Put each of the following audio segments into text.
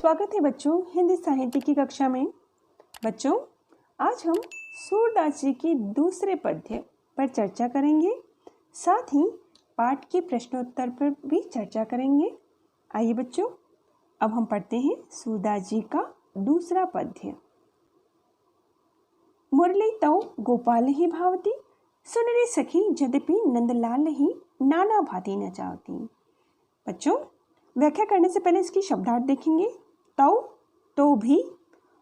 स्वागत है बच्चों हिंदी साहित्य की कक्षा में। बच्चों, आज हम सूरदास जी के दूसरे पद्य पर चर्चा करेंगे, साथ ही पाठ के प्रश्नोत्तर पर भी चर्चा करेंगे। आइए बच्चों, अब हम पढ़ते हैं सूरदास जी का दूसरा पद्य। मुरली तौ गोपाल ही भावती, सुन रे सखी यद्यपि नंदलाल ही नाना भांति नचावती। बच्चों, व्याख्या करने से पहले इसकी शब्दार्थ देखेंगे। तौ तो भी,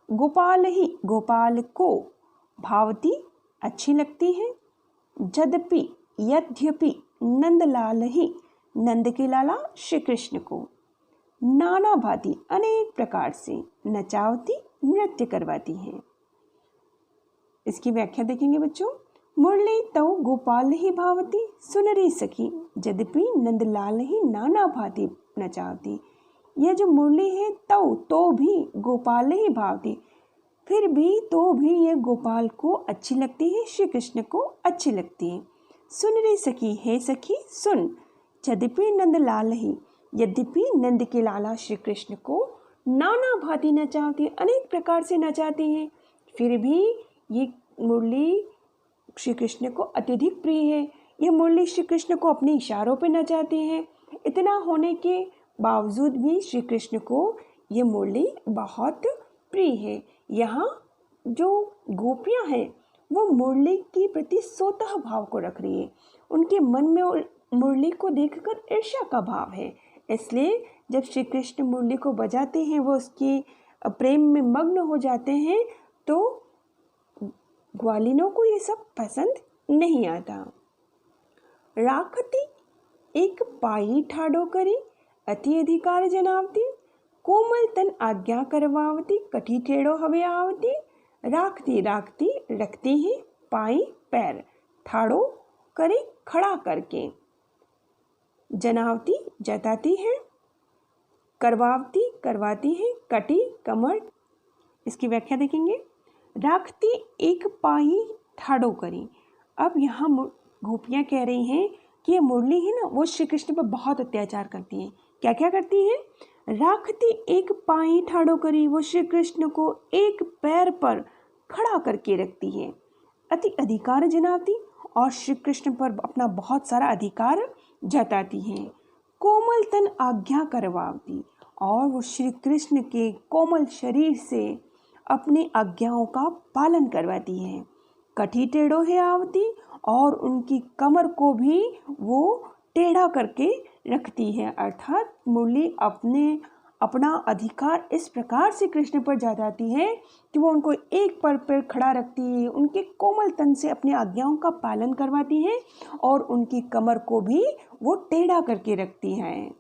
गोपाल ही गोपाल को, भावती अच्छी लगती है, यद्यपि यद्यपि नंदलाल ही नंद के लाला श्री कृष्ण को, नाना भांति अनेक प्रकार से नचावती नृत्य करवाती है। इसकी व्याख्या देखेंगे बच्चों। मुरली तौ गोपाल ही भावती, सुन रे सखी यद्यपि नंदलाल ही नाना भांति नचावती। यह जो मुरली है तौ तो भी गोपाल ही भावती, फिर भी तो भी यह गोपाल को अच्छी लगती है, श्री कृष्ण को अच्छी लगती है। सुन रे सखी, हे सखी सुन, यद्यपि नंदलाल ही यद्यपि नंद के लाला श्री कृष्ण को नाना भांति नचावती, अनेक प्रकार से नचाती है, फिर भी ये मुरली श्री कृष्ण को अत्यधिक प्रिय है। यह मुरली श्री कृष्ण को अपने इशारों पर नचाती है। इतना होने के बावजूद भी श्री कृष्ण को ये मुरली बहुत प्रिय है। यहाँ जो गोपियाँ हैं वो मुरली के प्रति स्वतः भाव को रख रही है। उनके मन में मुरली को देखकर ईर्ष्या का भाव है, इसलिए जब श्री कृष्ण मुरली को बजाते हैं, वो उसके प्रेम में मग्न हो जाते हैं, तो ग्वालिनों को ये सब पसंद नहीं आता। राखती एक पाई ठाडो करी, अति अधिकार जनावती, कोमल तन आज्ञा करवावती, कठी टेढ़ो हवे आवती। राखती राखती रखती है, पाई पैर, ठाड़ो करे खड़ा करके, जनावती जताती है, करवावती करवाती है, कटी कमर। इसकी व्याख्या देखेंगे। राखती एक पाई ठाड़ो करी। अब यहाँ गोपियाँ कह रही हैं कि ये मुरली है ना, वो श्री कृष्ण पर बहुत अत्याचार करती है। क्या क्या करती है? राखती एक पाई ठाड़ो करी, वो श्री कृष्ण को एक पैर पर खड़ा करके रखती है। अति अधिकार जनाती, और श्री कृष्ण पर अपना बहुत सारा अधिकार जताती है। कोमल तन आज्ञा करवावती, और वो श्री कृष्ण के कोमल शरीर से अपनी आज्ञाओं का पालन करवाती है। कठी टेढ़ो है आवती, और उनकी कमर को भी वो टेढ़ा करके रखती है। अर्थात मुरली अपना अधिकार इस प्रकार से कृष्ण पर जताती है कि वो उनको एक पैर पर खड़ा रखती है, उनके कोमल तन से अपनी आज्ञाओं का पालन करवाती है, और उनकी कमर को भी वो टेढ़ा करके रखती है।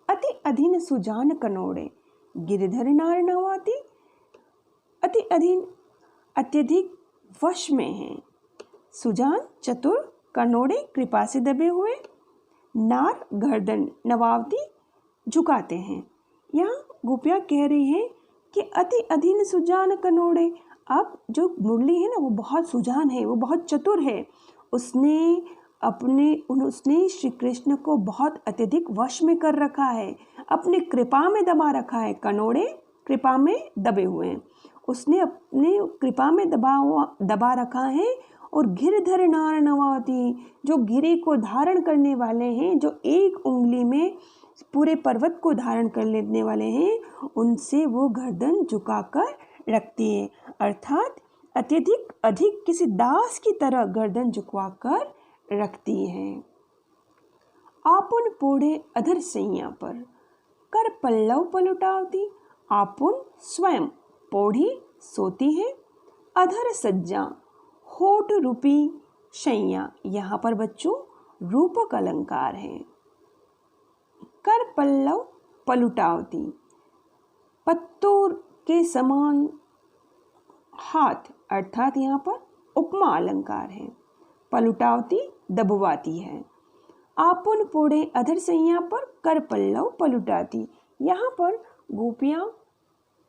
अति अधीन सुजान कनोड़े, गिरधर नार नवाती। अति अधीन अत्यधिक वश में है, सुजान चतुर, कनोड़े कृपा से दबे हुए, नार गर्दन नवावती झुकाते हैं। यहाँ गोपियाँ कह रही हैं कि अति अधीन सुजान कनोड़े। अब जो मुरली है ना, वो बहुत सुजान है, वो बहुत चतुर है। उसने श्री कृष्ण को बहुत अत्यधिक वश में कर रखा है, अपने कृपा में दबा रखा है। कनोड़े कृपा में दबे हुए हैं, उसने अपने कृपा में दबा रखा है। और गिरधर नार नवाती, जो गिरे को धारण करने वाले हैं, जो एक उंगली में पूरे पर्वत को धारण कर लेने वाले हैं, उनसे वो गर्दन झुकाकर रखती है। अर्थात अधिक किसी दास की तरह गर्दन झुकवाकर रखती है। आपुन पोड़े अधर सैया पर, कर पल्लव पलुटावती। आपुन स्वयं पोढ़ी सोती है, अधर सज्जा होठ रूपी शैया। यहाँ पर बच्चों रूपक अलंकार है। कर पल्लव पलुटावती, पत्तों के समान हाथ, अर्थात यहाँ पर उपमा अलंकार है। पलुटावती दबवाती है। आपुन पोड़े अधर सैया पर, कर पल्लव पलुटाती। यहाँ पर गोपियाँ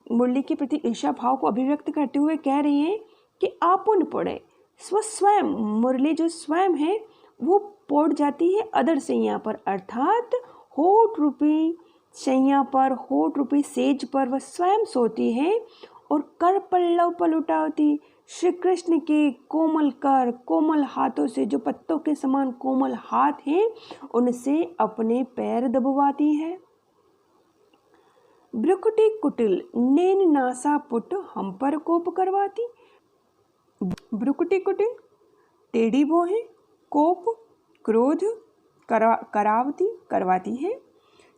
मुरली के प्रति ईर्ष्या भाव को अभिव्यक्त करते हुए कह रही हैं कि आपुन पोड़े, स्वयं मुरली जो स्वयं है वो पोड़ जाती है अधर सैया पर, अर्थात होठ रूपी शैया पर होठ रूपी सेज पर वह स्वयं सोती है और कर पल्लव पर लुटावती श्री कृष्ण के कोमल कर कोमल हाथों से, जो पत्तों के समान कोमल हाथ हैं, उनसे अपने पैर दबवाती है। भ्रुकुटी कुटिल नैन नासा पुट हम पर कोप करवाती। भ्रुकुटी कुटिल टेढ़ी भौहें, कोप क्रोध करावती करवाती है।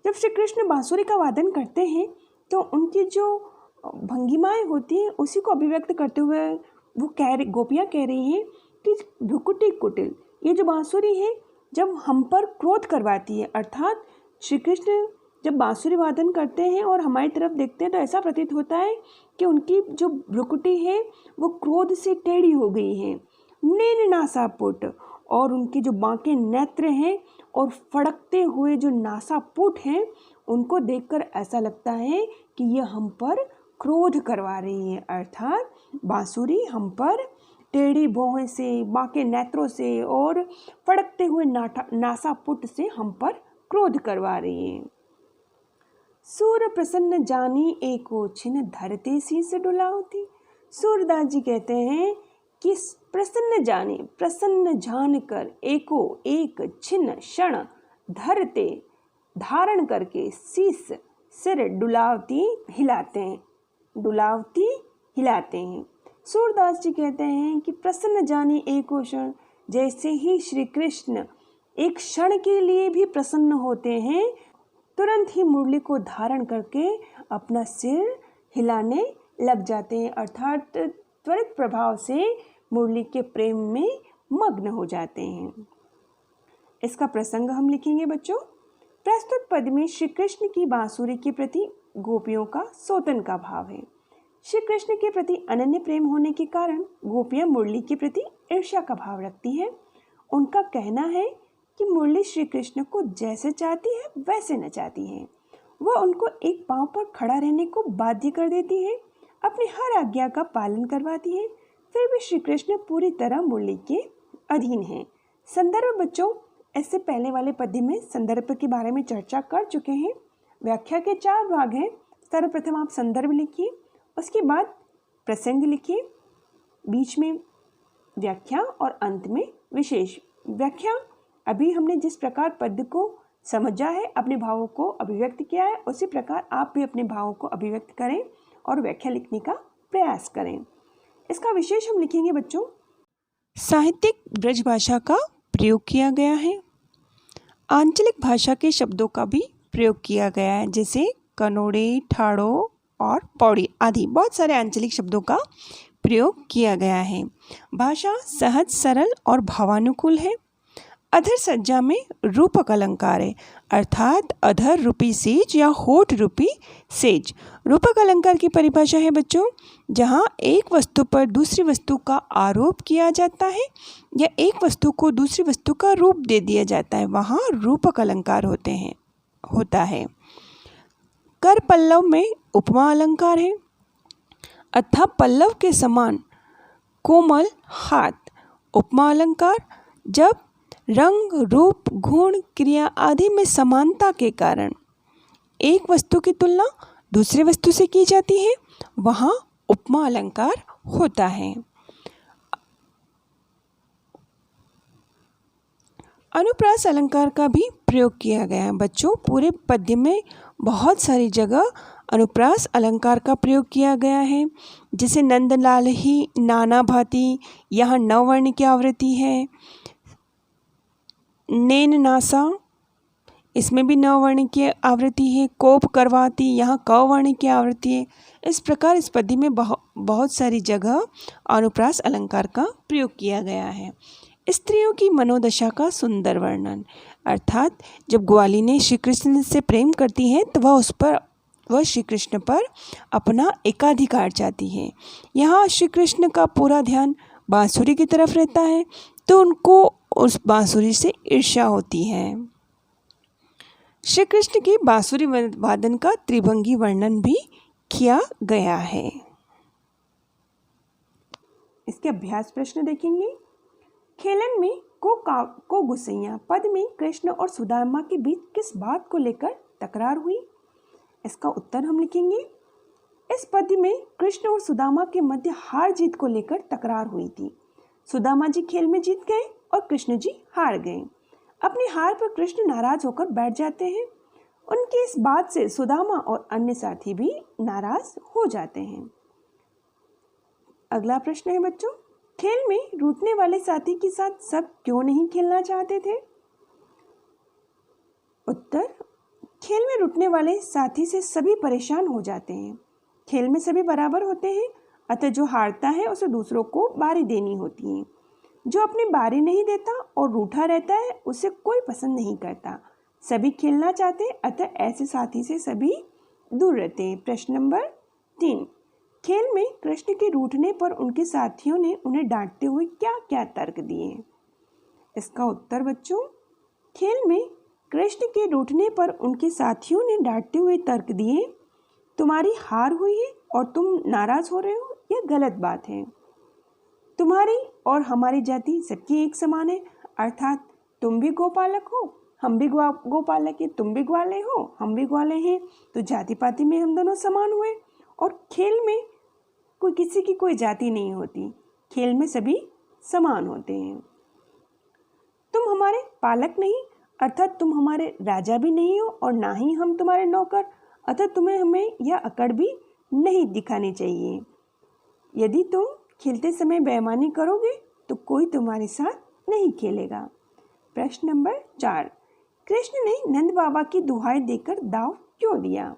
जब श्री कृष्ण बांसुरी का वादन करते हैं तो उनकी जो भंगिमाएं होती हैं उसी को अभिव्यक्त करते हुए वो गोपियाँ कह रही हैं कि भ्रुकुटी कुटिल, ये जो बांसुरी है जब हम पर क्रोध करवाती है, अर्थात श्री कृष्ण जब बांसुरी वादन करते हैं और हमारी तरफ देखते हैं तो ऐसा प्रतीत होता है कि उनकी जो भ्रुकुटी है वो क्रोध से टेढ़ी हो गई है। नैन नासापुट, और उनके जो बांके नेत्र हैं और फड़कते हुए जो नासापुट हैं, उनको देखकर ऐसा लगता है कि ये हम पर क्रोध करवा रही है, अर्थात बांसुरी हम पर टेढ़ी भौहें से, बांके नेत्रों से और फड़कते हुए नासापुट से हम पर क्रोध करवा रही है। सूर प्रसन्न जानी एको छिन धरते शीस डुलावती। सूरदास जी कहते हैं कि प्रसन्न जानकर एको एक छिन क्षण धरते धारण करके शीस सिर डुलावती हिलाते हैं। सूरदास जी कहते हैं कि प्रसन्न जानी एको क्षण, जैसे ही श्री कृष्ण एक क्षण के लिए भी प्रसन्न होते हैं, तुरंत ही मुरली को धारण करके अपना सिर हिलाने लग जाते हैं, अर्थात त्वरित प्रभाव से मुरली के प्रेम में मग्न हो जाते हैं। इसका प्रसंग हम लिखेंगे बच्चों। प्रस्तुत पद में श्री कृष्ण की बांसुरी के प्रति गोपियों का सौतन का भाव है। श्री कृष्ण के प्रति अनन्य प्रेम होने के कारण गोपियां मुरली के प्रति ईर्ष्या का भाव रखती हैं। उनका कहना है कि मुरली श्री कृष्ण को जैसे चाहती है वैसे नचाती है। वह उनको एक पांव पर खड़ा रहने को बाध्य कर देती है, अपनी हर आज्ञा का पालन करवाती है, फिर भी श्री कृष्ण पूरी तरह मुरली के अधीन हैं। संदर्भ बच्चों, इससे पहले वाले पद्य में संदर्भ के बारे में चर्चा कर चुके हैं। व्याख्या के 4 भाग हैं। सर्वप्रथम आप संदर्भ लिखिए, उसके बाद प्रसंग लिखिए, बीच में व्याख्या और अंत में विशेष व्याख्या। अभी हमने जिस प्रकार पद्य को समझा है, अपने भावों को अभिव्यक्त किया है, उसी प्रकार आप भी अपने भावों को अभिव्यक्त करें और व्याख्या लिखने का प्रयास करें। इसका विशेष हम लिखेंगे बच्चों, साहित्यिक ब्रज भाषा का प्रयोग किया गया है। आंचलिक भाषा के शब्दों का भी प्रयोग किया गया है, जैसे कनोड़े, ठाड़ो और पौड़ी आदि बहुत सारे आंचलिक शब्दों का प्रयोग किया गया है। भाषा सहज, सरल और भावानुकूल है। अधर सज्जा में रूपक अलंकार है, अर्थात अधर रूपी सेज या होठ रूपी सेज। रूपक अलंकार की परिभाषा है बच्चों, जहाँ एक वस्तु पर दूसरी वस्तु का आरोप किया जाता है या एक वस्तु को दूसरी वस्तु का रूप दे दिया जाता है, वहाँ रूपक अलंकार होता है। कर पल्लव में उपमा अलंकार है, अर्थात पल्लव के समान कोमल हाथ। उपमा अलंकार जब रंग, रूप, गुण, क्रिया आदि में समानता के कारण एक वस्तु की तुलना दूसरी वस्तु से की जाती है, वहाँ उपमा अलंकार होता है। अनुप्रास अलंकार का भी प्रयोग किया गया है बच्चों। पूरे पद्य में बहुत सारी जगह अनुप्रास अलंकार का प्रयोग किया गया है, जैसे नंदलाल ही नाना भांति, यहाँ नववर्ण की आवृत्ति है। नैन नासा, इसमें भी नववर्ण की आवृत्ति है। कोप करवाती, यहाँ कवर्ण की आवृत्ति है। इस प्रकार इस पद्य में बहुत सारी जगह अनुप्रास अलंकार का प्रयोग किया गया है। स्त्रियों की मनोदशा का सुंदर वर्णन, अर्थात जब ग्वालिनी श्री कृष्ण से प्रेम करती हैं तो वह श्री कृष्ण पर अपना एकाधिकार चाहती है। यहाँ श्री कृष्ण का पूरा ध्यान बांसुरी की तरफ रहता है, तो उनको उस बांसुरी से ईर्ष्या होती है। श्री कृष्ण की बांसुरी वादन का त्रिभंगी वर्णन भी किया गया है। इसके अभ्यास प्रश्न देखेंगे। खेलन में को गुस्सैया पद में कृष्ण और सुदामा के बीच किस बात को लेकर तकरार हुई? इसका उत्तर हम लिखेंगे। इस पद्य में कृष्ण और सुदामा के मध्य हार जीत को लेकर तकरार हुई थी। सुदामा जी खेल में जीत गए और कृष्ण जी हार गए। अपनी हार पर कृष्ण नाराज होकर बैठ जाते हैं। उनकी इस बात से सुदामा और अन्य साथी भी नाराज हो जाते हैं। अगला प्रश्न है बच्चों, खेल में रूठने वाले साथी के साथ सब क्यों नहीं खेलना चाहते थे? उत्तर, खेल में रूठने वाले साथी से सभी परेशान हो जाते हैं। खेल में सभी बराबर होते हैं, अतः जो हारता है उसे दूसरों को बारी देनी होती है। जो अपनी बारी नहीं देता और रूठा रहता है उसे कोई पसंद नहीं करता। सभी खेलना चाहते हैं, अतः ऐसे साथी से सभी दूर रहते हैं। प्रश्न नंबर 3, खेल में कृष्ण के रूठने पर उनके साथियों ने उन्हें डांटते हुए क्या क्या तर्क दिए? इसका उत्तर बच्चों, खेल में कृष्ण के रूठने पर उनके साथियों ने डांटते हुए तर्क दिए, तुम्हारी हार हुई है और तुम नाराज हो रहे हो, यह गलत बात है। तुम्हारी और हमारी जाति सबकी एक समान है, अर्थात तुम भी गोपालक हो, हम भी गोपालक हैं, तुम भी ग्वाले हो, हम भी ग्वाले हैं, तो जाति पाति में हम दोनों समान हुए। और खेल में कोई किसी की कोई जाति नहीं होती, खेल में सभी समान होते हैं। तुम हमारे पालक नहीं, अर्थात तुम हमारे राजा भी नहीं हो और ना ही हम तुम्हारे नौकर, अतः तुम्हें हमें यह अकड़ भी नहीं दिखानी चाहिए। यदि तुम खेलते समय बेईमानी करोगे तो कोई तुम्हारे साथ नहीं खेलेगा। प्रश्न नंबर 4, कृष्ण ने नंद बाबा की दुहाई देकर दाव क्यों दिया?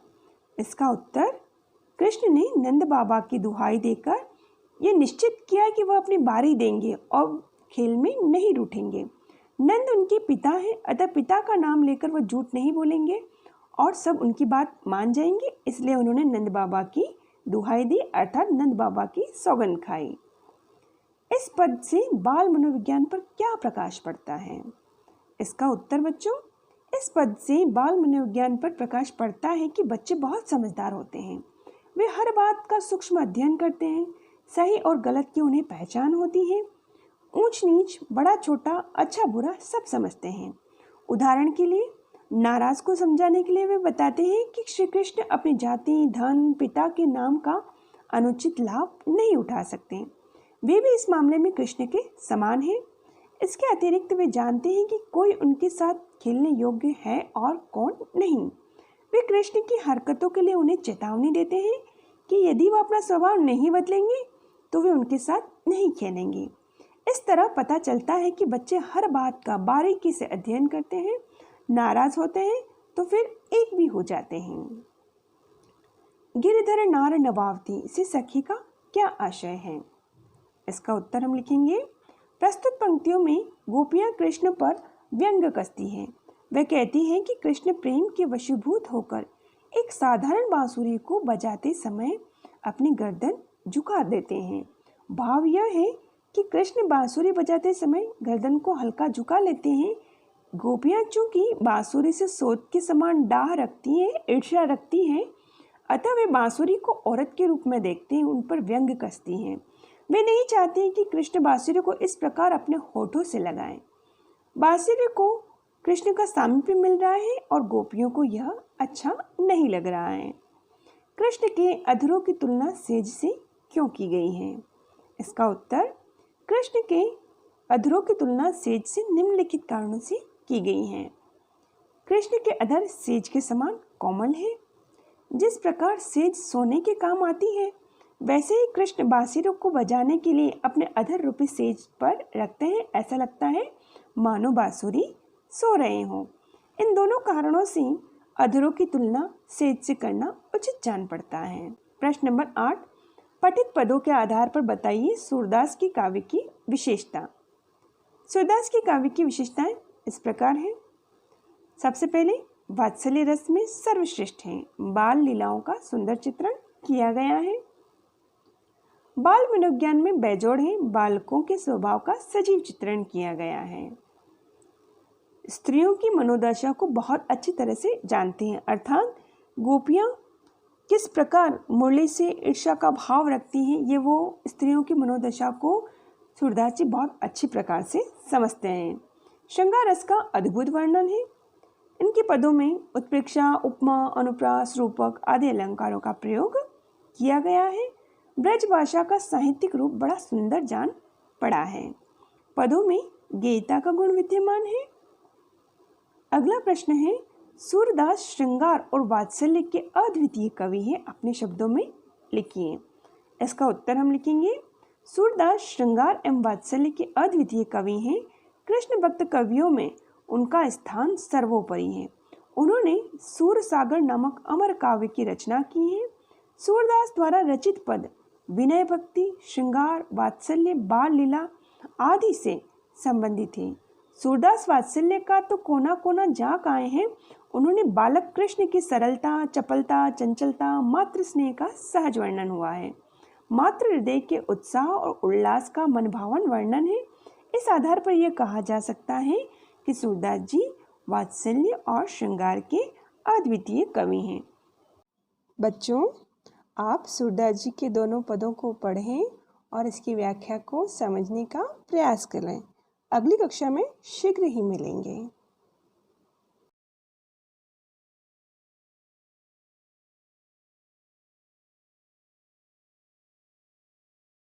इसका उत्तर, कृष्ण ने नंद बाबा की दुहाई देकर यह निश्चित किया कि वह अपनी बारी देंगे और खेल में नहीं रूठेंगे। नंद उनके पिता हैं, अतः पिता का नाम लेकर वह झूठ नहीं बोलेंगे और सब उनकी बात मान जाएंगे, इसलिए उन्होंने नंद बाबा की दुहाई दी, अर्थात नंद बाबा की सौगंध खाई। इस पद से बाल मनोविज्ञान पर क्या प्रकाश पड़ता है? इसका उत्तर बच्चों, इस पद से बाल मनोविज्ञान पर प्रकाश पड़ता है कि बच्चे बहुत समझदार होते हैं। वे हर बात का सूक्ष्म अध्ययन करते हैं, सही और गलत की उन्हें पहचान होती है, ऊंच नीच, बड़ा छोटा, अच्छा बुरा सब समझते हैं। उदाहरण के लिए नाराज को समझाने के लिए वे बताते हैं कि श्री कृष्ण अपनी जाति, धन, पिता के नाम का अनुचित लाभ नहीं उठा सकते। वे भी इस मामले में कृष्ण के समान हैं। इसके अतिरिक्त वे जानते हैं कि कोई उनके साथ खेलने योग्य है और कौन नहीं। वे कृष्ण की हरकतों के लिए उन्हें चेतावनी देते हैं कि यदि वह अपना स्वभाव नहीं बदलेंगे तो वे उनके साथ नहीं खेलेंगे। इस तरह पता चलता है कि बच्चे हर बात का बारीकी से अध्ययन करते हैं, नाराज होते हैं तो फिर एक भी हो जाते हैं। गिरधर नार नवावती से सखी का क्या आशय है? इसका उत्तर हम लिखेंगे। प्रस्तुत पंक्तियों में गोपियां कृष्ण पर व्यंग कसती हैं। वह कहती हैं कि कृष्ण प्रेम के वशीभूत होकर एक साधारण बांसुरी को बजाते समय अपनी गर्दन झुका देते हैं। भाव यह है कि कृष्ण बांसुरी बजाते समय गर्दन को हल्का झुका लेते हैं। गोपियां चूंकि बांसुरी से सोत के समान डाह रखती हैं, ईर्ष्या रखती हैं, अतः वे बांसुरी को औरत के रूप में देखते हैं, उन पर व्यंग कसती हैं। वे नहीं चाहते कि कृष्ण बांसुरी को इस प्रकार अपने होठों से लगाएं। बांसुरी को कृष्ण का सामीप्य मिल रहा है और गोपियों को यह अच्छा नहीं लग रहा है। कृष्ण के अधरों की तुलना सेज से क्यों की गई है? इसका उत्तर, कृष्ण के अधरों की तुलना सेज से निम्नलिखित कारणों से की गई है। कृष्ण के अधर सेज के समान कोमल है। जिस प्रकार सेज सोने के काम आती है, वैसे ही कृष्ण बांसुरी को बजाने के लिए अपने अधर रूपी सेज पर रखते हैं। ऐसा लगता है मानो बांसुरी सो रहे हों। इन दोनों कारणों से अधरों की तुलना सेज से करना उचित जान पड़ता है। प्रश्न नंबर 8, पठित पदों के आधार पर बताइए सूरदास की काव्य की विशेषता। सूरदास की काव्य की विशेषताएं इस प्रकार हैं। सबसे पहले वात्सल्य रस में सर्वश्रेष्ठ है। बाल लीलाओं का सुंदर चित्रण किया गया है। बाल मनोविज्ञान में बेजोड़ है। बालकों के स्वभाव का सजीव चित्रण किया गया है। स्त्रियों की मनोदशा को बहुत अच्छी तरह से जानते हैं, अर्थात गोपियां किस प्रकार मुरली से ईर्ष्या का भाव रखती हैं, ये वो स्त्रियों की मनोदशा को सूरदास जी बहुत अच्छी प्रकार से समझते हैं। श्रृंगार रस का अद्भुत वर्णन है। इनके पदों में उत्प्रेक्षा, उपमा, अनुप्रास, रूपक आदि अलंकारों का प्रयोग किया गया है। ब्रज भाषा का साहित्यिक रूप बड़ा सुंदर जान पड़ा है। पदों में गेयता का गुण विद्यमान है। अगला प्रश्न है, सूरदास श्रृंगार और वात्सल्य के अद्वितीय कवि हैं, अपने शब्दों में लिखिए। इसका उत्तर हम लिखेंगे, सूरदास श्रृंगार एवं वात्सल्य के अद्वितीय कवि हैं। कृष्ण भक्त कवियों में उनका स्थान सर्वोपरि है। उन्होंने सूरसागर नामक अमर काव्य की रचना की है। सूरदास द्वारा रचित पद विनय, भक्ति, श्रृंगार, वात्सल्य, बाल लीला आदि से संबंधित है। सूरदास वात्सल्य का तो कोना कोना जाक आए हैं। उन्होंने बालक कृष्ण की सरलता, चपलता, चंचलता, मातृ स्नेह का सहज वर्णन हुआ है। मातृ हृदय के उत्साह और उल्लास का मनभावन वर्णन है। इस आधार पर यह कहा जा सकता है कि सूरदास जी वात्सल्य और श्रृंगार के अद्वितीय कवि हैं। बच्चों, आप सूरदास जी के दोनों पदों को पढ़ें और इसकी व्याख्या को समझने का प्रयास करें। अगली कक्षा में शीघ्र ही मिलेंगे।